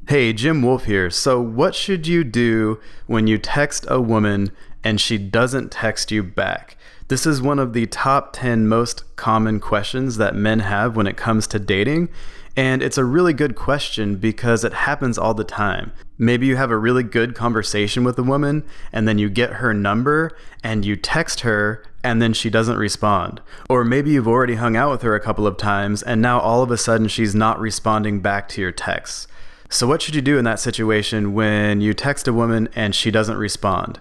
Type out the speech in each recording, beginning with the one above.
Hey, Jim Wolfe here. So, what should you do when you text a woman and she doesn't text you back? This is one of the top 10 most common questions that men have when it comes to dating. And it's a really good question because it happens all the time. Maybe you have a really good conversation with a woman and then you get her number and you text her and then she doesn't respond. Or maybe you've already hung out with her a couple of times and now all of a sudden she's not responding back to your texts. So what should you do in that situation when you text a woman and she doesn't respond?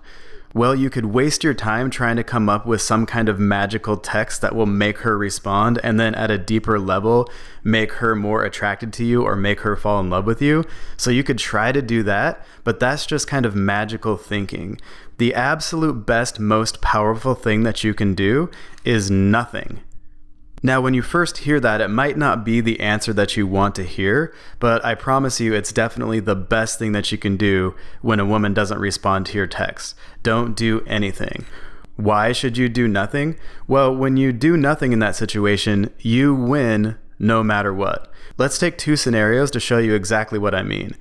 Well, you could waste your time trying to come up with some kind of magical text that will make her respond and then at a deeper level make her more attracted to you or make her fall in love with you. So you could try to do that, but that's just kind of magical thinking. The absolute best, most powerful thing that you can do is nothing. Now, when you first hear that, it might not be the answer that you want to hear, but I promise you it's definitely the best thing that you can do when a woman doesn't respond to your text. Don't do anything. Why should you do nothing? Well, when you do nothing in that situation, you win no matter what. Let's take two scenarios to show you exactly what I mean.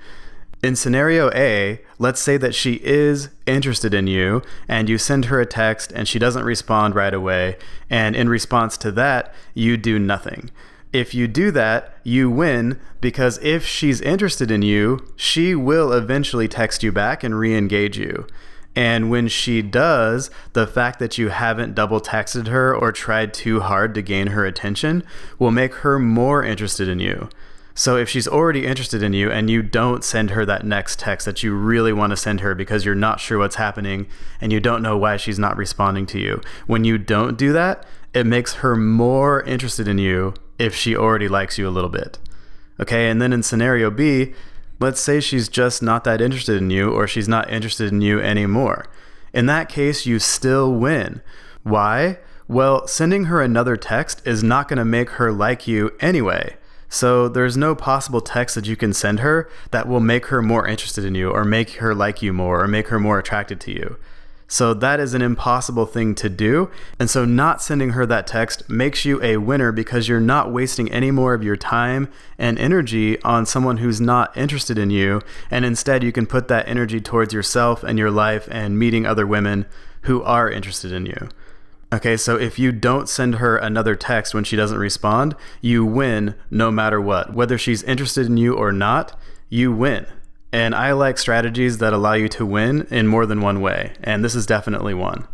In scenario A, let's say that she is interested in you and you send her a text and she doesn't respond right away. And in response to that, you do nothing. If you do that, you win because if she's interested in you, she will eventually text you back and re-engage you. And when she does, the fact that you haven't double texted her or tried too hard to gain her attention will make her more interested in you. So if she's already interested in you and you don't send her that next text that you really want to send her because you're not sure what's happening and you don't know why she's not responding to you, when you don't do that, it makes her more interested in you if she already likes you a little bit. Okay, and then in scenario B, let's say she's just not that interested in you or she's not interested in you anymore. In that case, you still win. Why? Well, sending her another text is not going to make her like you anyway. So there's no possible text that you can send her that will make her more interested in you or make her like you more or make her more attracted to you. So that is an impossible thing to do. And so not sending her that text makes you a winner because you're not wasting any more of your time and energy on someone who's not interested in you. And instead you can put that energy towards yourself and your life and meeting other women who are interested in you. Okay, so if you don't send her another text when she doesn't respond, you win no matter what. Whether she's interested in you or not, you win. And I like strategies that allow you to win in more than one way, and this is definitely one.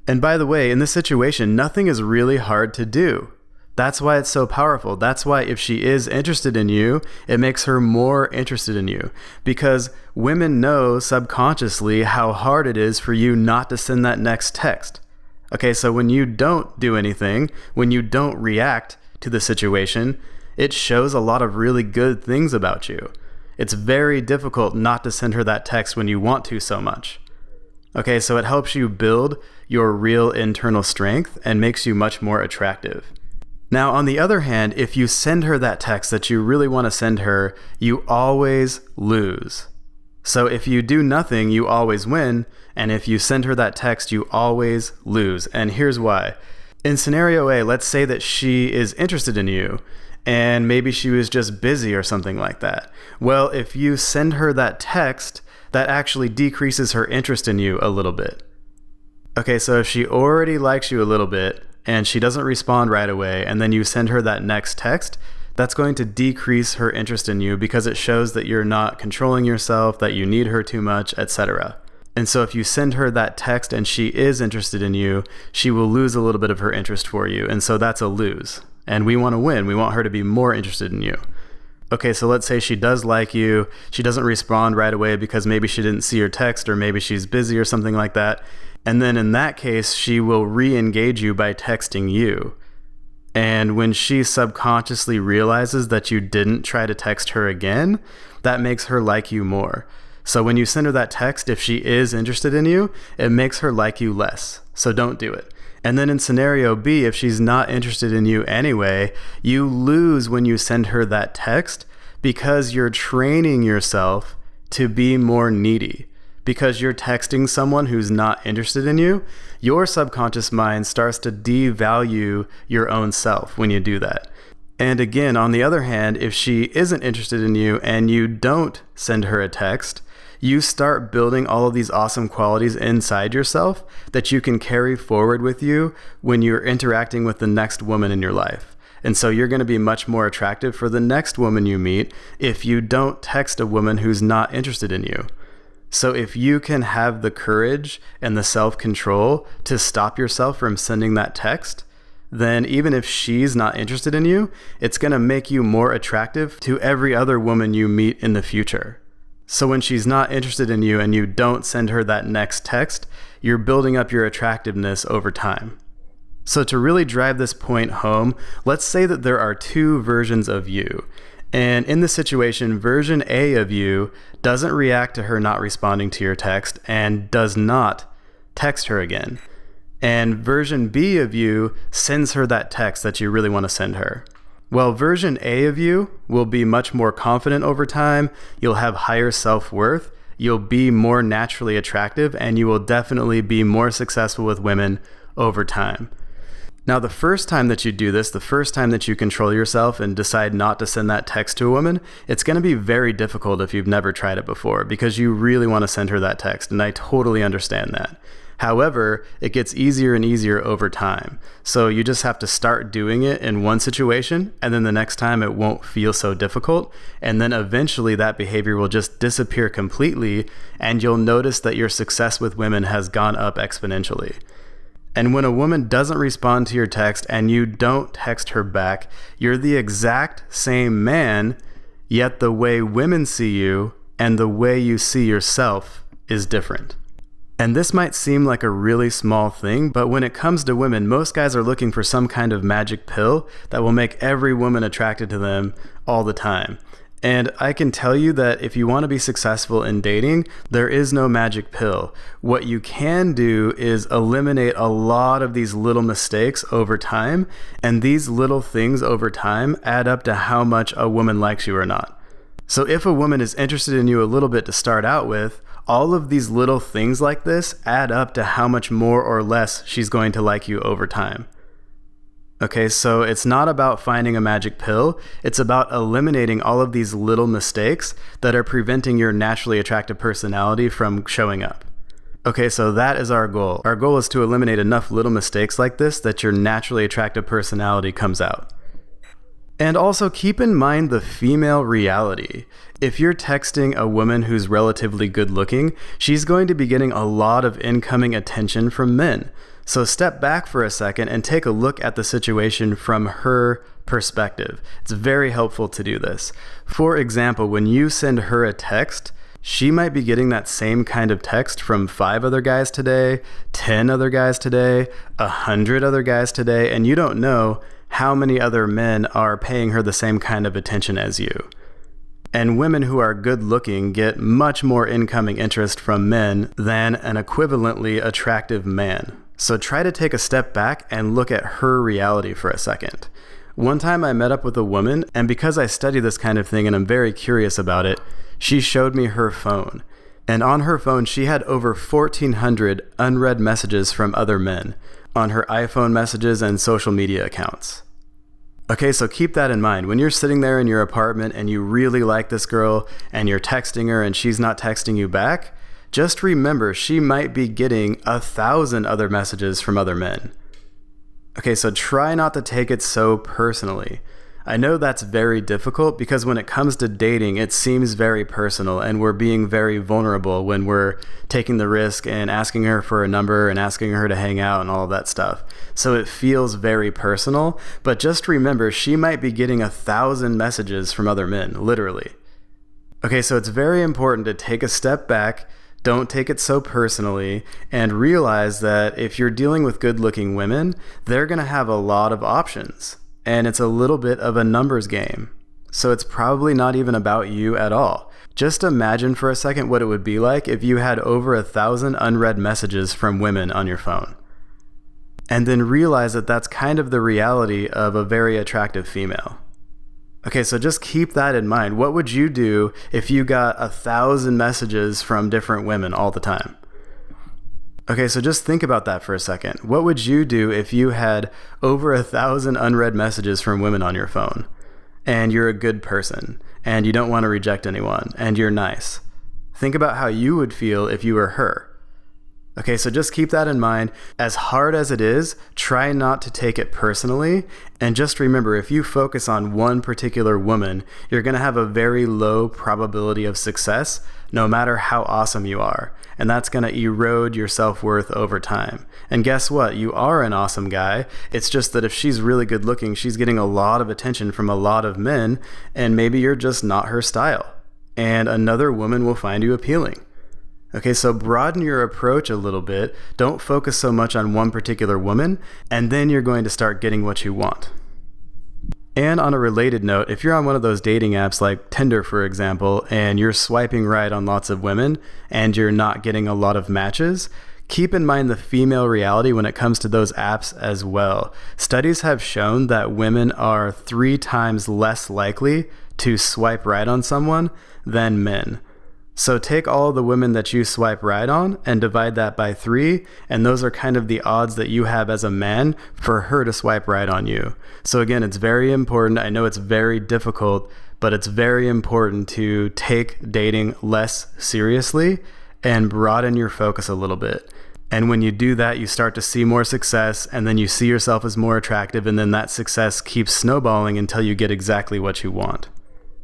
And by the way, in this situation, nothing is really hard to do. That's why it's so powerful. That's why if she is interested in you, it makes her more interested in you. Because women know subconsciously how hard it is for you not to send that next text. Okay, so when you don't do anything, when you don't react to the situation, it shows a lot of really good things about you. It's very difficult not to send her that text when you want to so much. Okay, so it helps you build your real internal strength and makes you much more attractive. Now, on the other hand, if you send her that text that you really want to send her, you always lose. So if you do nothing, you always win. And if you send her that text, you always lose. And here's why. In scenario A, let's say that she is interested in you and maybe she was just busy or something like that. Well, if you send her that text, that actually decreases her interest in you a little bit. Okay, so if she already likes you a little bit and she doesn't respond right away and then you send her that next text, that's going to decrease her interest in you because it shows that you're not controlling yourself, that you need her too much, etc. And so if you send her that text and she is interested in you, she will lose a little bit of her interest for you. And so that's a lose. And we want to win. We want her to be more interested in you. Okay, so let's say she does like you. She doesn't respond right away because maybe she didn't see your text or maybe she's busy or something like that. And then in that case, she will re-engage you by texting you. And when she subconsciously realizes that you didn't try to text her again, that makes her like you more. So when you send her that text, if she is interested in you, it makes her like you less. So don't do it. And then in scenario B, if she's not interested in you anyway, you lose when you send her that text because you're training yourself to be more needy. Because you're texting someone who's not interested in you, your subconscious mind starts to devalue your own self when you do that. And again, on the other hand, if she isn't interested in you and you don't send her a text, you start building all of these awesome qualities inside yourself that you can carry forward with you when you're interacting with the next woman in your life. And so you're going to be much more attractive for the next woman you meet if you don't text a woman who's not interested in you. So if you can have the courage and the self-control to stop yourself from sending that text, then even if she's not interested in you, it's going to make you more attractive to every other woman you meet in the future. So when she's not interested in you and you don't send her that next text, you're building up your attractiveness over time. So to really drive this point home, let's say that there are two versions of you. And in this situation, version A of you doesn't react to her not responding to your text and does not text her again. And version B of you sends her that text that you really want to send her. Well, version A of you will be much more confident over time. You'll have higher self-worth. You'll be more naturally attractive, and you will definitely be more successful with women over time. Now, the first time that you do this, the first time that you control yourself and decide not to send that text to a woman, it's going to be very difficult if you've never tried it before because you really want to send her that text, and I totally understand that. However, it gets easier and easier over time. So you just have to start doing it in one situation, and then the next time it won't feel so difficult. And then eventually that behavior will just disappear completely, and you'll notice that your success with women has gone up exponentially. And when a woman doesn't respond to your text and you don't text her back, you're the exact same man, yet the way women see you and the way you see yourself is different. And this might seem like a really small thing, but when it comes to women, most guys are looking for some kind of magic pill that will make every woman attracted to them all the time. And I can tell you that if you want to be successful in dating, there is no magic pill. What you can do is eliminate a lot of these little mistakes over time, and these little things over time add up to how much a woman likes you or not. So if a woman is interested in you a little bit to start out with, all of these little things like this add up to how much more or less she's going to like you over time. Okay, so it's not about finding a magic pill. It's about eliminating all of these little mistakes that are preventing your naturally attractive personality from showing up. Okay, so that is our goal. Our goal is to eliminate enough little mistakes like this that your naturally attractive personality comes out. And also keep in mind the female reality. If you're texting a woman who's relatively good looking, she's going to be getting a lot of incoming attention from men. So step back for a second and take a look at the situation from her perspective. It's very helpful to do this. For example, when you send her a text, she might be getting that same kind of text from 5 other guys today, 10 other guys today, 100 other guys today, and you don't know how many other men are paying her the same kind of attention as you. And women who are good looking get much more incoming interest from men than an equivalently attractive man. So try to take a step back and look at her reality for a second. One time I met up with a woman, and because I study this kind of thing and I'm very curious about it, she showed me her phone. And on her phone, she had over 1,400 unread messages from other men on her iPhone messages and social media accounts. Okay, so keep that in mind. When you're sitting there in your apartment and you really like this girl and you're texting her and she's not texting you back, just remember she might be getting 1,000 other messages from other men. Okay, so try not to take it so personally. I know that's very difficult because when it comes to dating, it seems very personal and we're being very vulnerable when we're taking the risk and asking her for a number and asking her to hang out and all of that stuff. So it feels very personal, but just remember she might be getting 1,000 messages from other men, literally. Okay, so it's very important to take a step back, don't take it so personally, and realize that if you're dealing with good-looking women, they're going to have a lot of options. And it's a little bit of a numbers game. So it's probably not even about you at all. Just imagine for a second what it would be like if you had over 1,000 unread messages from women on your phone. And then realize that that's kind of the reality of a very attractive female. Okay, so just keep that in mind. What would you do if you got 1,000 messages from different women all the time? Okay, so just think about that for a second. What would you do if you had over 1,000 unread messages from women on your phone, and you're a good person, and you don't want to reject anyone, and you're nice? Think about how you would feel if you were her. Okay, so just keep that in mind. As hard as it is, try not to take it personally. And just remember, if you focus on one particular woman, you're going to have a very low probability of success, no matter how awesome you are. And that's going to erode your self-worth over time. And guess what? You are an awesome guy. It's just that if she's really good looking, she's getting a lot of attention from a lot of men, and maybe you're just not her style. And another woman will find you appealing. Okay, so broaden your approach a little bit. Don't focus so much on one particular woman, and then you're going to start getting what you want. And on a related note, if you're on one of those dating apps like Tinder, for example, and you're swiping right on lots of women, and you're not getting a lot of matches, keep in mind the female reality when it comes to those apps as well. Studies have shown that women are 3 times less likely to swipe right on someone than men. So take all the women that you swipe right on and divide that by 3, and those are kind of the odds that you have as a man for her to swipe right on you. So again, it's very important. I know it's very difficult, but it's very important to take dating less seriously and broaden your focus a little bit. And when you do that, you start to see more success, and then you see yourself as more attractive, and then that success keeps snowballing until you get exactly what you want.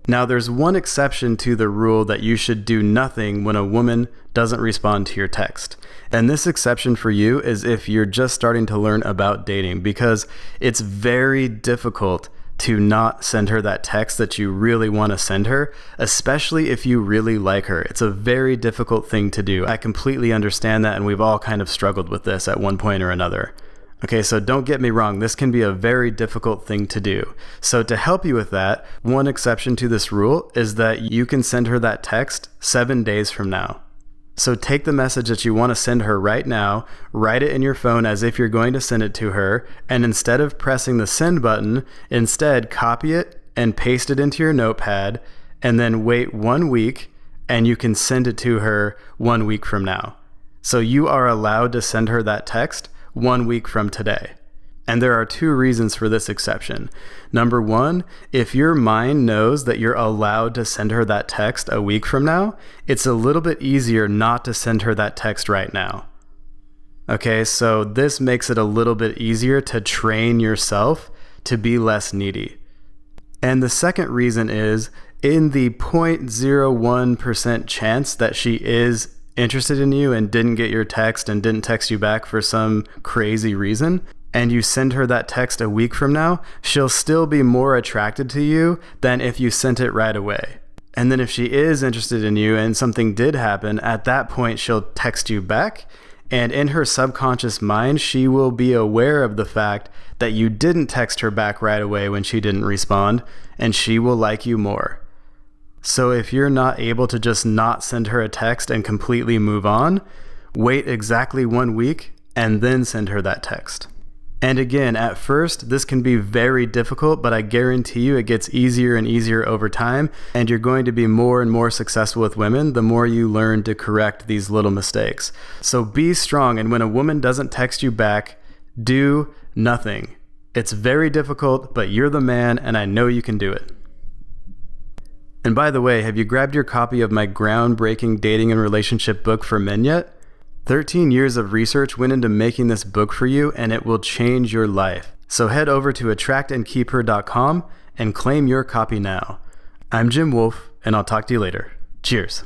Now, there's one exception to the rule that you should do nothing when a woman doesn't respond to your text. And this exception for you is if you're just starting to learn about dating, because it's very difficult to not send her that text that you really want to send her, especially if you really like her. It's a very difficult thing to do. I completely understand that, and we've all kind of struggled with this at one point or another. Okay, so don't get me wrong, this can be a very difficult thing to do. So to help you with that, one exception to this rule is that you can send her that text 7 days from now. So take the message that you want to send her right now, write it in your phone as if you're going to send it to her, and instead of pressing the send button, instead copy it and paste it into your notepad, and then wait 1 week, and you can send it to her 1 week from now. So you are allowed to send her that text 1 week from today. And there are 2 reasons for this exception. Number 1, if your mind knows that you're allowed to send her that text a week from now, it's a little bit easier not to send her that text right now. Okay, so this makes it a little bit easier to train yourself to be less needy. And the second reason is, in the 0.01% chance that she is interested in you and didn't get your text and didn't text you back for some crazy reason, and you send her that text a week from now, she'll still be more attracted to you than if you sent it right away. And then if she is interested in you and something did happen, at that point she'll text you back, and in her subconscious mind, she will be aware of the fact that you didn't text her back right away when she didn't respond, and she will like you more. So if you're not able to just not send her a text and completely move on, wait exactly 1 week and then send her that text. And again, at first, this can be very difficult, but I guarantee you it gets easier and easier over time, and you're going to be more and more successful with women the more you learn to correct these little mistakes. So be strong, and when a woman doesn't text you back, do nothing. It's very difficult, but you're the man, and I know you can do it. And by the way, have you grabbed your copy of my groundbreaking dating and relationship book for men yet? 13 years of research went into making this book for you, and it will change your life. So head over to attractandkeepher.com and claim your copy now. I'm Jim Wolfe, and I'll talk to you later. Cheers.